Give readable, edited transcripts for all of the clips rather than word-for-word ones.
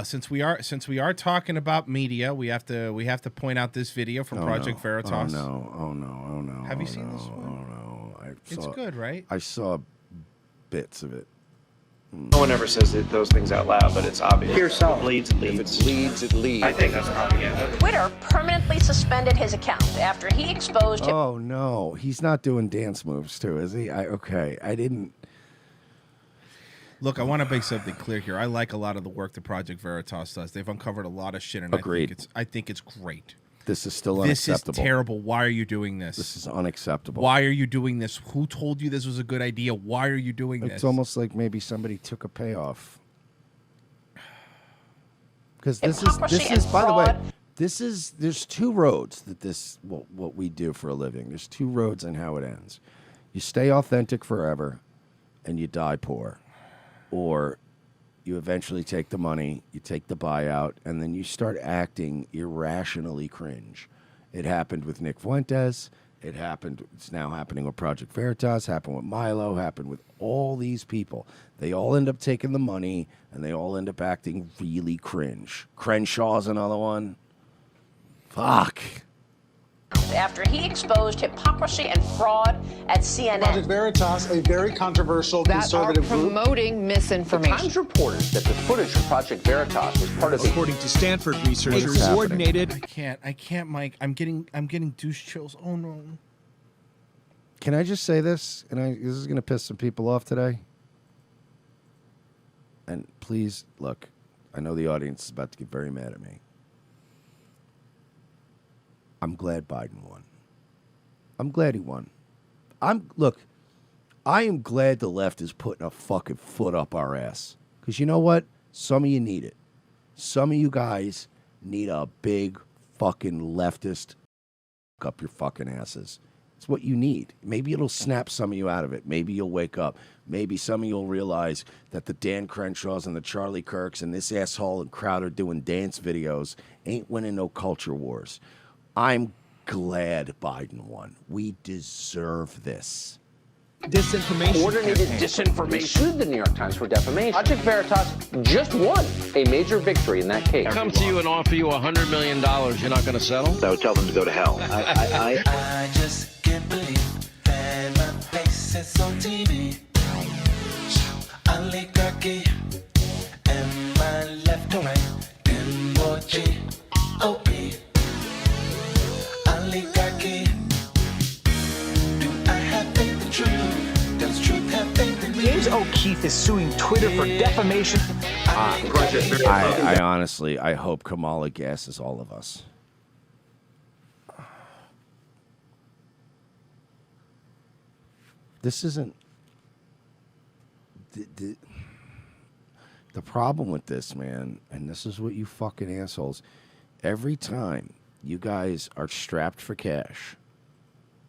Since we are talking about media, we have to point out this video from Project Veritas. Oh no! Have you seen this one? Oh no! It's good, right? I saw bits of it. No one ever says those things out loud, but it's obvious. Yourself. It leads. If it leads, it leads. I think that's propaganda. Twitter permanently suspended his account after he exposed him. Oh no, he's not doing dance moves too, is he? I didn't. Look, I want to make something clear here. I like a lot of the work that Project Veritas does. They've uncovered a lot of shit, and Agreed. I think it's great. This is still unacceptable. This is terrible. Why are you doing this? This is unacceptable. Why are you doing this? Who told you this was a good idea? Why are you doing this? It's almost like maybe somebody took a payoff. Because this is by the way, there's two roads that what we do for a living. There's two roads and how it ends. You stay authentic forever and you die poor. Or you eventually take the money, you take the buyout, and then you start acting irrationally cringe. It happened with Nick Fuentes. It's now happening with Project Veritas, happened with Milo, happened with all these people. They all end up taking the money, and they all end up acting really cringe. Crenshaw's another one. Fuck. After he exposed hypocrisy and fraud at CNN. Project Veritas, a very controversial conservative group, promoting misinformation. The Times reported that the footage from Project Veritas was part of the... According to Stanford researchers, coordinated... I can't, Mike. I'm getting douche chills. Oh no. Can I just say this? And this is going to piss some people off today. And please, look, I know the audience is about to get very mad at me. I'm glad Biden won. I'm glad he won. I am glad the left is putting a fucking foot up our ass. Because you know what? Some of you need it. Some of you guys need a big fucking leftist up your fucking asses. It's what you need. Maybe it'll snap some of you out of it. Maybe you'll wake up. Maybe some of you will realize that the Dan Crenshaws and the Charlie Kirks and this asshole and Crowder doing dance videos ain't winning no culture wars. I'm glad Biden won. We deserve this. Disinformation. Coordinated disinformation. Sued the New York Times for defamation. Project Veritas just won a major victory in that case. Come to you and offer you $100 million. You're not going to settle? So tell them to go to hell. I just can't believe that my face is on TV. Oligarchy. Am I left or right? M-O-G-O-P. Oligarchy. Do I have faith in truth? Does truth have faith in me? James O'Keefe is suing Twitter for defamation. I honestly, I hope Kamala gasses all of us. This isn't... The problem with this, man, and this is what you fucking assholes, every time you guys are strapped for cash,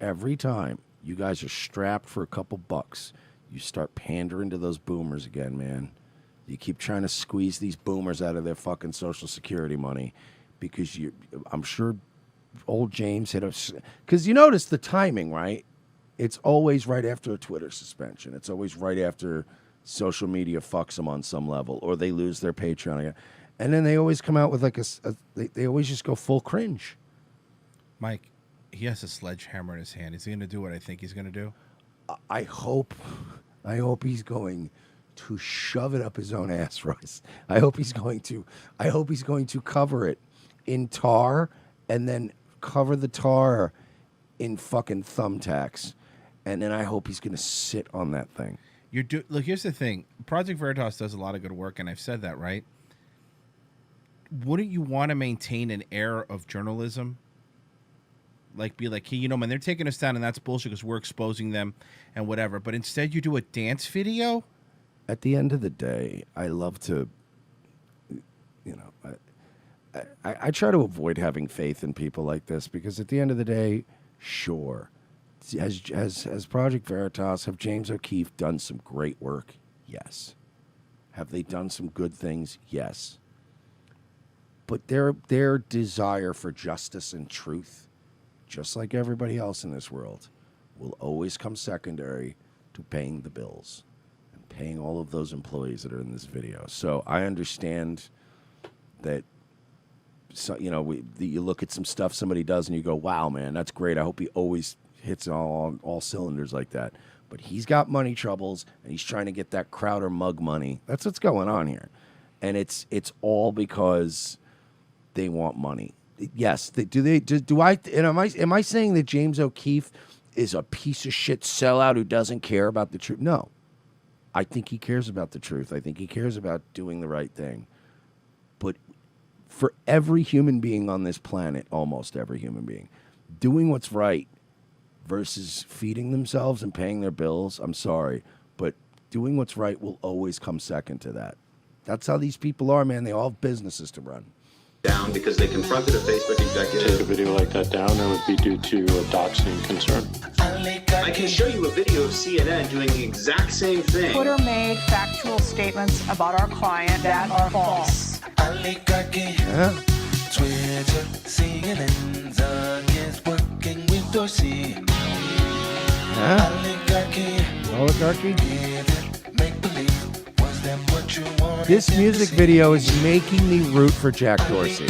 every time you guys are strapped for a couple bucks, you start pandering to those boomers again, man. You keep trying to squeeze these boomers out of their fucking Social Security money because I'm sure old James hit us. Because you notice the timing, right? It's always right after a Twitter suspension. It's always right after social media fucks them on some level, or they lose their Patreon again. And then they always come out with like they always just go full cringe. Mike, he has a sledgehammer in his hand. Is he going to do what I think he's going to do? I hope he's going to shove it up his own ass, Royce. I hope he's going to cover it in tar and then cover the tar in fucking thumbtacks. And then I hope he's going to sit on that thing. Look, here's the thing. Project Veritas does a lot of good work, and I've said that, right? Wouldn't you want to maintain an air of journalism? Like, be like, hey, you know, man, they're taking us down, and that's bullshit because we're exposing them and whatever. But instead, you do a dance video? At the end of the day, I love to, you know, I try to avoid having faith in people like this because at the end of the day, sure. Has Project Veritas, have James O'Keefe done some great work? Yes. Have they done some good things? Yes. But their desire for justice and truth, just like everybody else in this world, will always come secondary to paying the bills and paying all of those employees that are in this video. So I understand that, so, you know, you look at some stuff somebody does and you go, wow, man, that's great. I hope he always hits all cylinders like that. But he's got money troubles, and he's trying to get that Crowder mug money. That's what's going on here. And it's all because they want money. Yes, am I saying that James O'Keefe is a piece of shit sellout who doesn't care about the truth? No. I think he cares about the truth. I think he cares about doing the right thing. But for every human being on this planet, almost every human being, doing what's right versus feeding themselves and paying their bills, I'm sorry, but doing what's right will always come second to that. That's how these people are, man. They all have businesses to run. Down because they confronted a Facebook executive. Take a video like that down, that would be due to a doxing concern. I can show you a video of CNN doing the exact same thing. Twitter made factual statements about our client that are false. Yeah. Twitter, CNN's against working with Dorsey. Oligarchy? This music video is making me root for Jack Dorsey.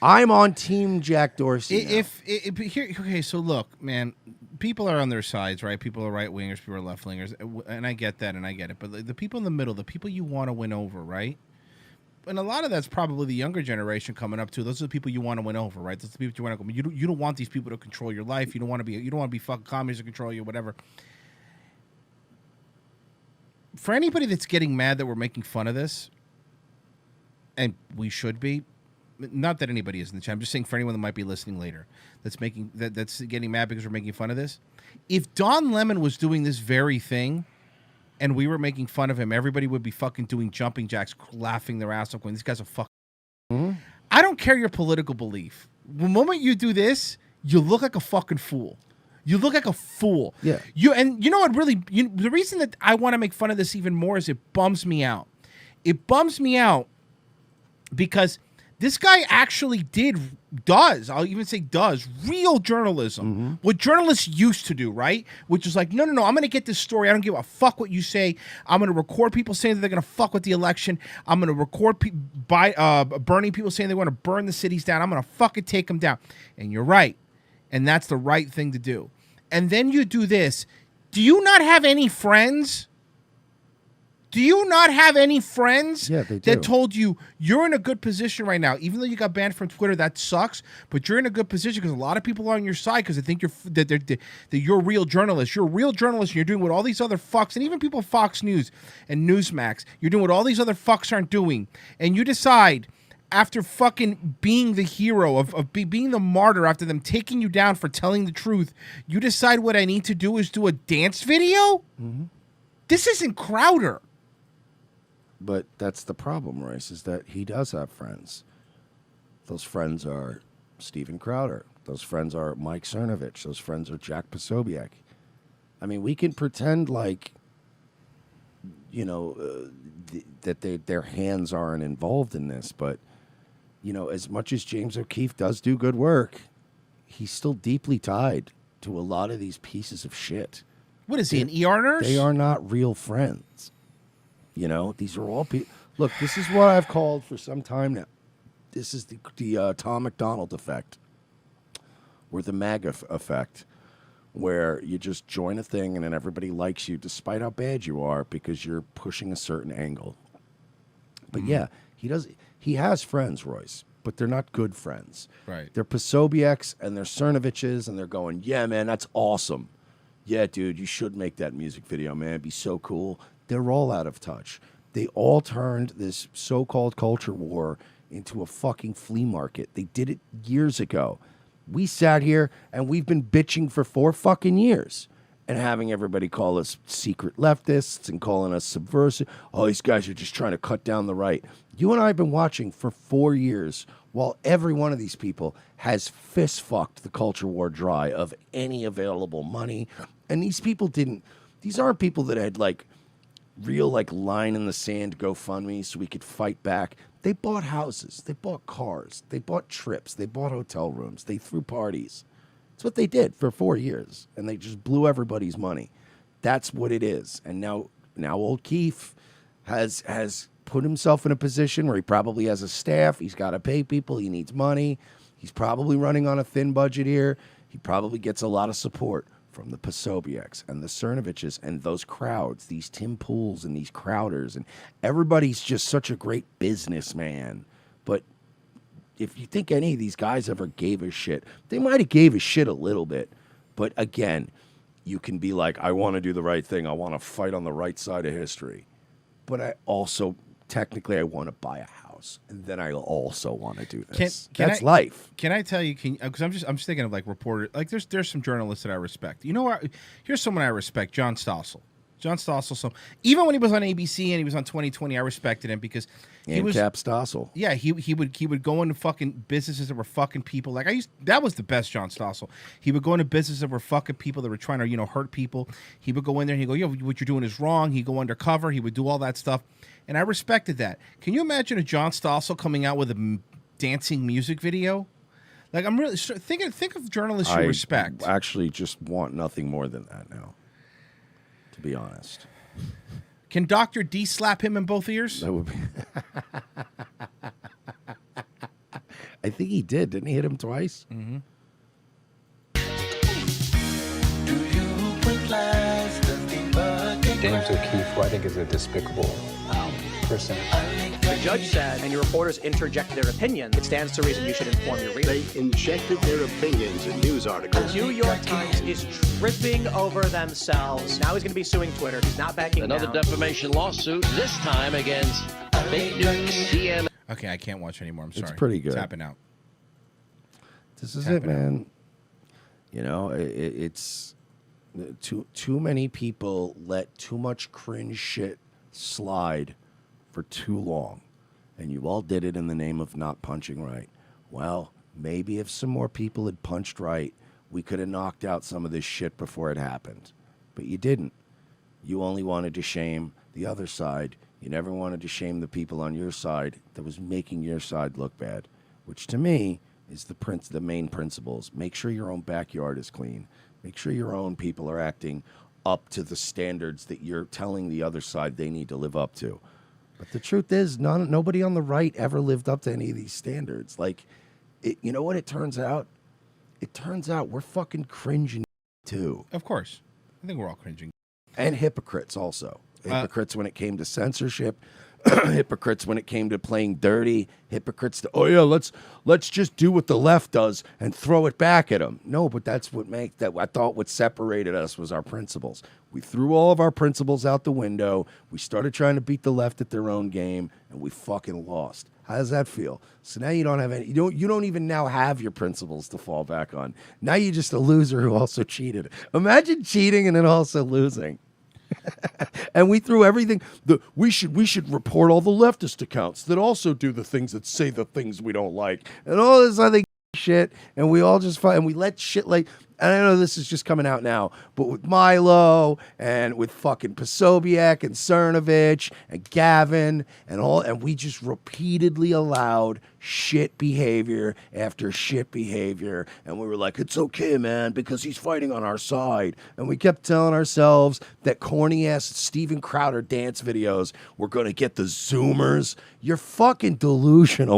I'm on team Jack Dorsey. Okay, so look, man, people are on their sides, right? People are right wingers, people are left wingers, and I get that, and I get it. But the people in the middle, the people you want to win over, right? And a lot of that's probably the younger generation coming up too. Those are the people you want to win over, right? Those are the people you want to go. You don't want these people to control your life. You don't want to be fucking communists to control you, whatever. For anybody that's getting mad that we're making fun of this, and we should be, not that anybody is in the chat, I'm just saying for anyone that might be listening later that's getting mad because we're making fun of this. If Don Lemon was doing this very thing and we were making fun of him, everybody would be fucking doing jumping jacks, laughing their ass off, going, these guys are fucking. Mm-hmm. I don't care your political belief. The moment you do this, you look like a fucking fool. You look like a fool. Yeah. You know what really, the reason that I want to make fun of this even more is it bums me out. It bums me out because this guy actually does real journalism. Mm-hmm. What journalists used to do, right? Which is like, no, I'm going to get this story. I don't give a fuck what you say. I'm going to record people saying that they're going to fuck with the election. I'm going to record burning people saying they want to burn the cities down. I'm going to fucking take them down. And you're right. And that's the right thing to do. And then you do this. Do you not have any friends? Do you not have any friends that told you you're in a good position right now? Even though you got banned from Twitter, that sucks. But you're in a good position because a lot of people are on your side because they think that you're a real journalist. You're a real journalist. And you're doing what all these other fucks and even people Fox News and Newsmax. You're doing what all these other fucks aren't doing. And you decide after fucking being the hero of being the martyr after them taking you down for telling the truth, you decide what I need to do is do a dance video? Mm-hmm. This isn't Crowder. But that's the problem, Royce, is that he does have friends. Those friends are Steven Crowder. Those friends are Mike Cernovich. Those friends are Jack Posobiec. I mean, we can pretend like, that their hands aren't involved in this, but, as much as James O'Keefe does do good work, he's still deeply tied to a lot of these pieces of shit. What is he, an ER nurse? They are not real friends. These are all people. Look, this is what I've called for some time now. This is the Tom McDonald effect, or the MAGA effect, where you just join a thing and then everybody likes you despite how bad you are because you're pushing a certain angle. But yeah, he has friends, Royce, but they're not good friends. Right. They're Posobiec's and they're Cernovich's, and they're going, yeah, man, that's awesome. Yeah, dude, you should make that music video, man. It'd be so cool. They're all out of touch. They all turned this so-called culture war into a fucking flea market. They did it years ago. We sat here and we've been bitching for 4 fucking years and having everybody call us secret leftists and calling us subversive. Oh, these guys are just trying to cut down the right. You and I have been watching for 4 years while every one of these people has fist-fucked the culture war dry of any available money. And these people these aren't people that had real line in the sand GoFundMe so we could fight back. They bought houses, they bought cars, they bought trips, they bought hotel rooms, they threw parties. That's what they did for 4 years, and they just blew everybody's money. That's what it is. And now old Keefe has put himself in a position where he probably has a staff. He's got to pay people. He needs money. He's probably running on a thin budget here. He probably gets a lot of support from the Posobiec's and the Cernoviches and those crowds, these Tim Pools and these Crowders. And everybody's just such a great businessman. But if you think any of these guys ever gave a shit, they might have gave a shit a little bit. But again, you can be like, I want to do the right thing. I want to fight on the right side of history. But I also, technically, I want to buy a house. And then I also want to do this. That's life. Can I tell you, because I'm just thinking of like reporter, like there's some journalists that I respect. You know what? Here's someone I respect, John Stossel. John Stossel. So even when he was on ABC and he was on 2020, I respected him because he was Cap Stossel. Yeah, he would go into fucking businesses that were fucking people. Like that was the best John Stossel. He would go into businesses that were fucking people that were trying to hurt people. He would go in there and he'd go, yo, what you're doing is wrong. He'd go undercover. He would do all that stuff, and I respected that. Can you imagine a John Stossel coming out with a dancing music video? Like I'm really think of journalists you respect. I actually just want nothing more than that now. To be honest. Can Dr. D slap him in both ears? That would be. I think he did. Didn't he hit him twice? Mm-hmm. James O'Keefe, who I think is a despicable person. The judge said, and your reporters interject their opinion, it stands to reason you should inform your readers. They injected their opinions in news articles. The New York Times is tripping over themselves. Now he's going to be suing Twitter. He's not backing Another down. defamation lawsuit, this time against fake news CM. Okay, I can't watch anymore. I'm sorry. It's pretty good. It's tapping out. This is it, man. You know, it's too many people let too much cringe shit slide for too long, and you all did it in the name of not punching right. Well, maybe if some more people had punched right, we could have knocked out some of this shit before it happened. But you didn't. You only wanted to shame the other side. You never wanted to shame the people on your side that was making your side look bad, which to me is the main principles. Make sure your own backyard is clean. Make sure your own people are acting up to the standards that you're telling the other side they need to live up to. But the truth is, nobody on the right ever lived up to any of these standards. Like, you know what it turns out? It turns out we're fucking cringing too. Of course. I think we're all cringing. And hypocrites also. Hypocrites when it came to censorship. Hypocrites when it came to playing dirty. Hypocrites to, oh yeah, let's just do what the left does and throw it back at them. No, but that's I thought what separated us was our principles. We threw all of our principles out the window. We started trying to beat the left at their own game, and we fucking lost. How does that feel? So now you don't have any. You don't even now have your principles to fall back on. Now you're just a loser who also cheated. Imagine cheating and then also losing. And we threw everything. We should report all the leftist accounts that also do the things that say the things we don't like, and all this other shit. And we all just fight, and we let shit like. And I know this is just coming out now, but with Milo and with fucking Posobiec and Cernovich and Gavin and we just repeatedly allowed shit behavior after shit behavior. And we were like, it's okay, man, because he's fighting on our side. And we kept telling ourselves that corny ass Steven Crowder dance videos were going to get the Zoomers. You're fucking delusional.